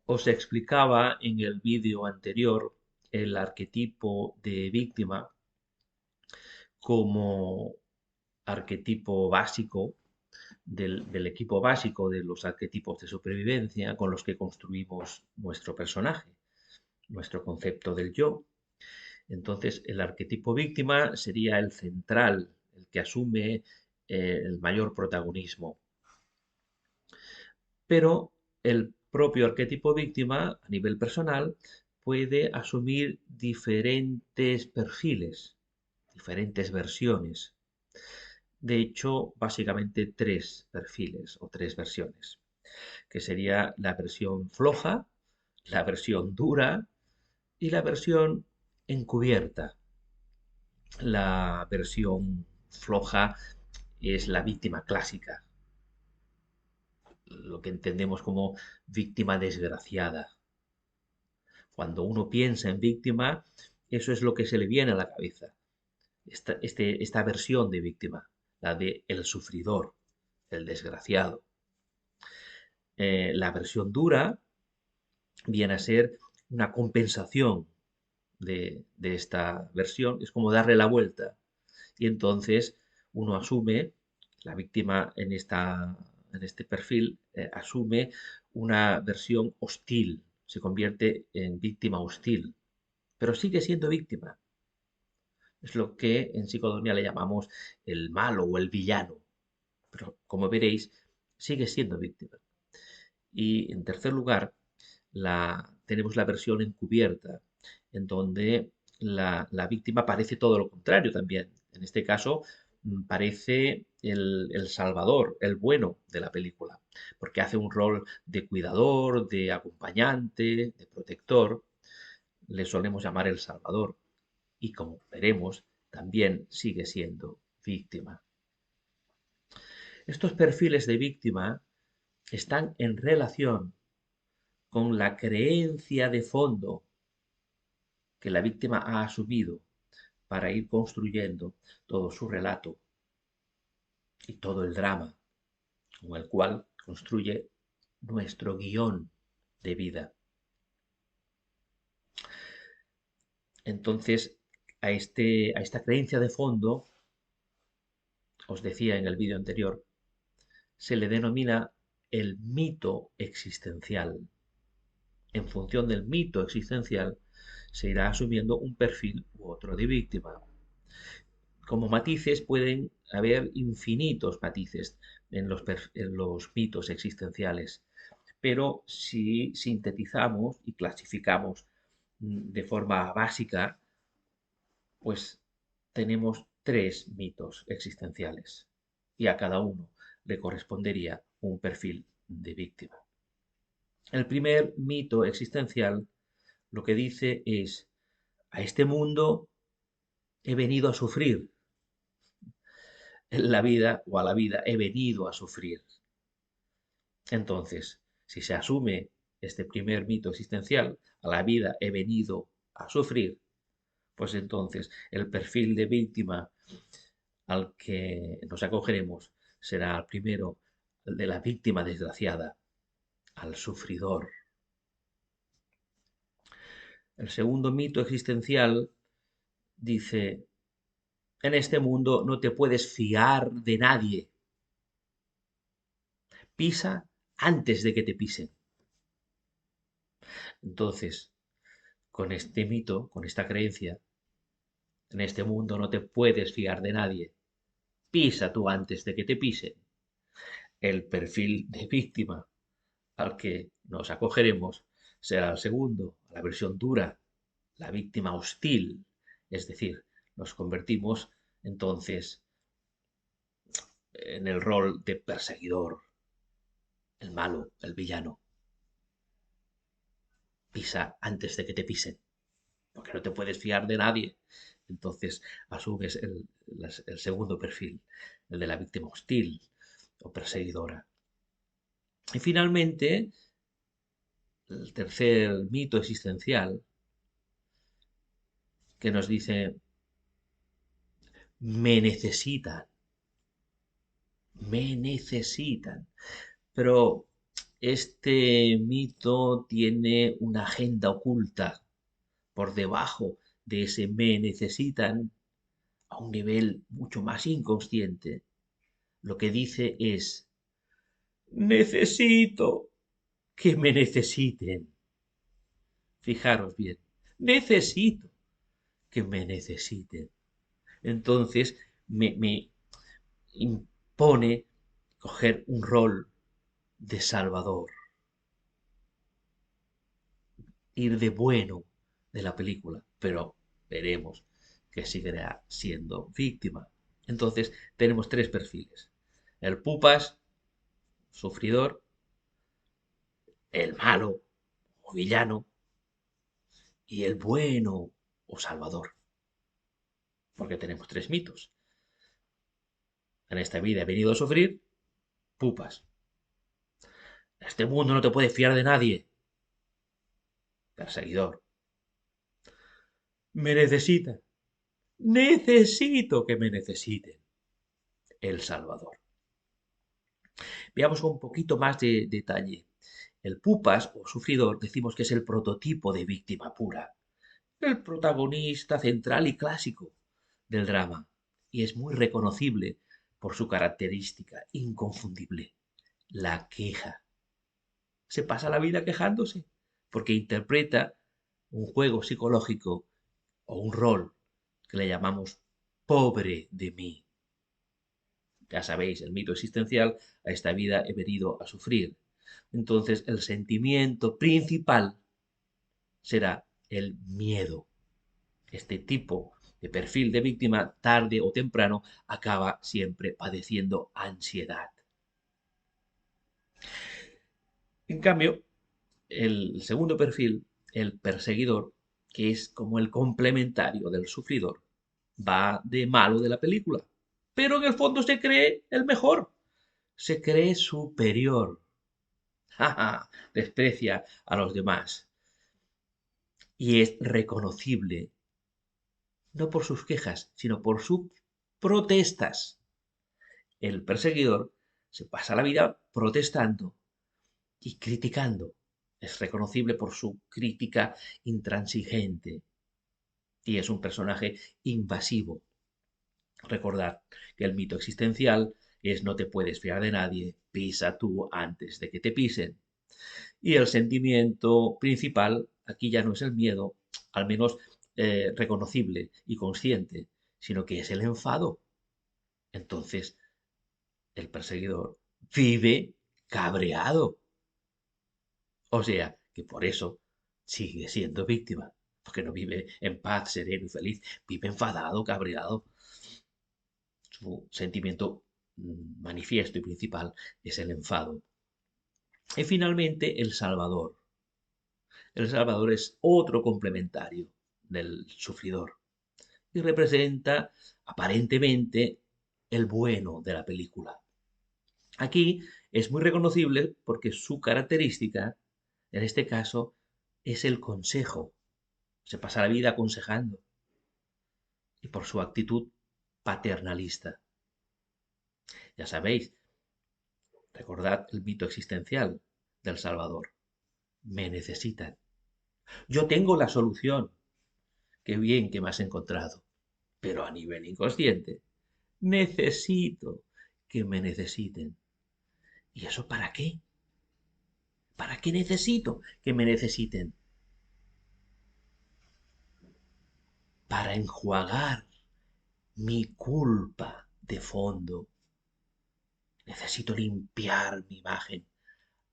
Os explicaba en el vídeo anterior el arquetipo de víctima como arquetipo básico del equipo básico de los arquetipos de supervivencia con los que construimos nuestro personaje, nuestro concepto del yo. Entonces, el arquetipo víctima sería el central, el que asume el mayor protagonismo. Pero el propio arquetipo víctima, a nivel personal, puede asumir diferentes perfiles, diferentes versiones. De hecho, básicamente tres perfiles o tres versiones, que sería la versión floja, la versión dura y la versión encubierta. La versión floja es la víctima clásica, lo que entendemos como víctima desgraciada. Cuando uno piensa en víctima, eso es lo que se le viene a la cabeza, esta versión de víctima, la de el sufridor, el desgraciado. La versión dura viene a ser una compensación de esta versión, es como darle la vuelta. Y entonces uno asume, la víctima en este perfil, asume una versión hostil, se convierte en víctima hostil, pero sigue siendo víctima. Es lo que en psicología le llamamos el malo o el villano, pero como veréis, sigue siendo víctima. Y en tercer lugar, tenemos la versión encubierta, en donde la víctima parece todo lo contrario también. En este caso, parece el salvador, el bueno de la película, porque hace un rol de cuidador, de acompañante, de protector. Le solemos llamar el salvador. Y como veremos, también sigue siendo víctima. Estos perfiles de víctima están en relación con la creencia de fondo que la víctima ha asumido para ir construyendo todo su relato y todo el drama con el cual construye nuestro guión de vida. Entonces, a esta creencia de fondo, os decía en el vídeo anterior, se le denomina el mito existencial. En función del mito existencial, se irá asumiendo un perfil u otro de víctima. Como matices pueden haber infinitos matices en los mitos existenciales, pero si sintetizamos y clasificamos de forma básica, pues tenemos tres mitos existenciales y a cada uno le correspondería un perfil de víctima. El primer mito existencial lo que dice es, a este mundo he venido a sufrir, en la vida o a la vida he venido a sufrir. Entonces, si se asume este primer mito existencial, a la vida he venido a sufrir, pues entonces el perfil de víctima al que nos acogeremos será el primero, el de la víctima desgraciada, al sufridor. El segundo mito existencial dice, en este mundo no te puedes fiar de nadie. Pisa antes de que te pisen. Entonces, con este mito, con esta creencia, en este mundo no te puedes fiar de nadie. Pisa tú antes de que te pisen. El perfil de víctima al que nos acogeremos será el segundo, la versión dura, la víctima hostil. Es decir, nos convertimos entonces en el rol de perseguidor, el malo, el villano. Pisa antes de que te pisen, porque no te puedes fiar de nadie. Entonces asumes el segundo perfil, el de la víctima hostil o perseguidora. Y finalmente, el tercer mito existencial que nos dice, me necesitan, me necesitan. Pero Este mito tiene una agenda oculta por debajo de ese me necesitan a un nivel mucho más inconsciente. Lo que dice es, necesito que me necesiten. Fijaros bien, necesito que me necesiten. Entonces me impone coger un rol de salvador, ir de bueno de la película, pero veremos que seguirá siendo víctima. Entonces tenemos tres perfiles. El pupas, sufridor, el malo o villano y el bueno o salvador. Porque tenemos tres mitos. En esta vida he venido a sufrir, pupas. En este mundo no te puedes fiar de nadie, perseguidor. Me necesitan. Necesito que me necesiten. El Salvador. Veamos con un poquito más de detalle. El pupas o sufridor decimos que es el prototipo de víctima pura, el protagonista central y clásico del drama, y es muy reconocible por su característica inconfundible, la queja. Se pasa la vida quejándose porque interpreta un juego psicológico o un rol que le llamamos pobre de mí. Ya sabéis, el mito existencial, a esta vida he venido a sufrir. Entonces, el sentimiento principal será el miedo. Este tipo de perfil de víctima, tarde o temprano, acaba siempre padeciendo ansiedad. En cambio, el segundo perfil, el perseguidor, que es como el complementario del sufridor, va de malo de la película. Pero en el fondo se cree el mejor, se cree superior. Desprecia a los demás y es reconocible no por sus quejas, sino por sus protestas. El perseguidor se pasa la vida protestando y criticando. Es reconocible por su crítica intransigente y es un personaje invasivo. Recordad que el mito existencial es no te puedes fiar de nadie, pisa tú antes de que te pisen. Y el sentimiento principal aquí ya no es el miedo, al menos reconocible y consciente, sino que es el enfado. Entonces, el perseguidor vive cabreado. O sea, que por eso sigue siendo víctima, porque no vive en paz, sereno y feliz, vive enfadado, cabreado. Su sentimiento manifiesto y principal es el enfado. Y finalmente, el Salvador. El Salvador es otro complementario del sufridor y representa aparentemente el bueno de la película. Aquí es muy reconocible porque su característica, en este caso, es el consejo. Se pasa la vida aconsejando y por su actitud paternalista. Ya sabéis, recordad el mito existencial del Salvador. Me necesitan. Yo tengo la solución. Qué bien que me has encontrado. Pero a nivel inconsciente, necesito que me necesiten. ¿Y eso para qué? ¿Para qué necesito que me necesiten? Para enjuagar mi culpa de fondo. Necesito limpiar mi imagen,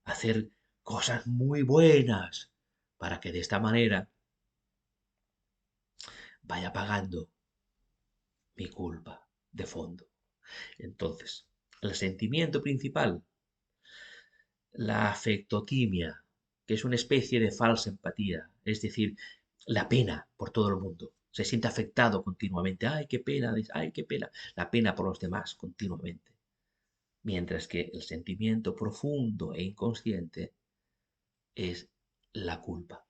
hacer cosas muy buenas para que de esta manera vaya pagando mi culpa de fondo. Entonces, el sentimiento principal, la afectotimia, que es una especie de falsa empatía, es decir, la pena por todo el mundo. Se siente afectado continuamente. Ay, qué pena, ay, qué pena. La pena por los demás continuamente. Mientras que el sentimiento profundo e inconsciente es la culpa.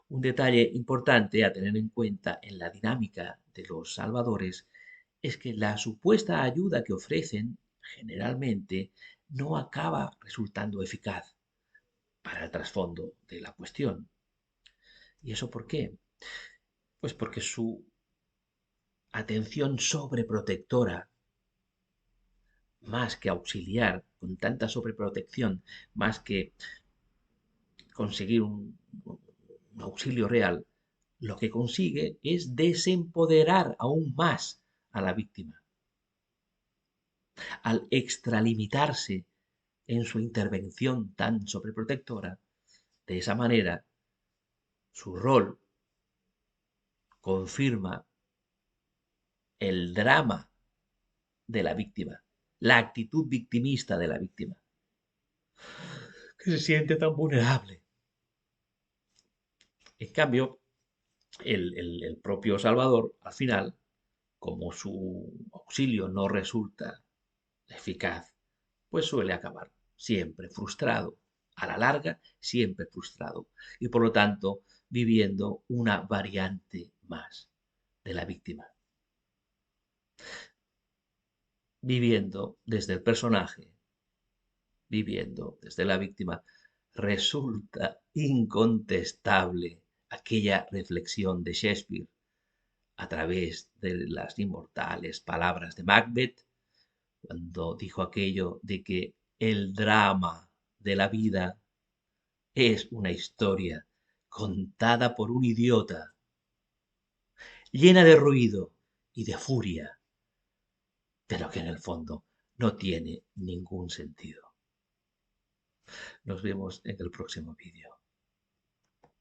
Un detalle importante a tener en cuenta en la dinámica de los salvadores es que la supuesta ayuda que ofrecen generalmente no acaba resultando eficaz para el trasfondo de la cuestión. ¿Y eso por qué? Pues porque su atención sobreprotectora, más que auxiliar, con tanta sobreprotección, más que conseguir un auxilio real, lo que consigue es desempoderar aún más a la víctima. Al extralimitarse en su intervención tan sobreprotectora, de esa manera, su rol confirma el drama de la víctima, la actitud victimista de la víctima, que se siente tan vulnerable. En cambio, el propio Salvador, al final, como su auxilio no resulta eficaz, pues suele acabar siempre frustrado, a la larga siempre frustrado, y por lo tanto viviendo una variante más de la víctima, viviendo desde el personaje, viviendo desde la víctima. Resulta incontestable aquella reflexión de Shakespeare a través de las inmortales palabras de Macbeth, cuando dijo aquello de que el drama de la vida es una historia contada por un idiota, llena de ruido y de furia, pero que en el fondo no tiene ningún sentido. Nos vemos en el próximo vídeo.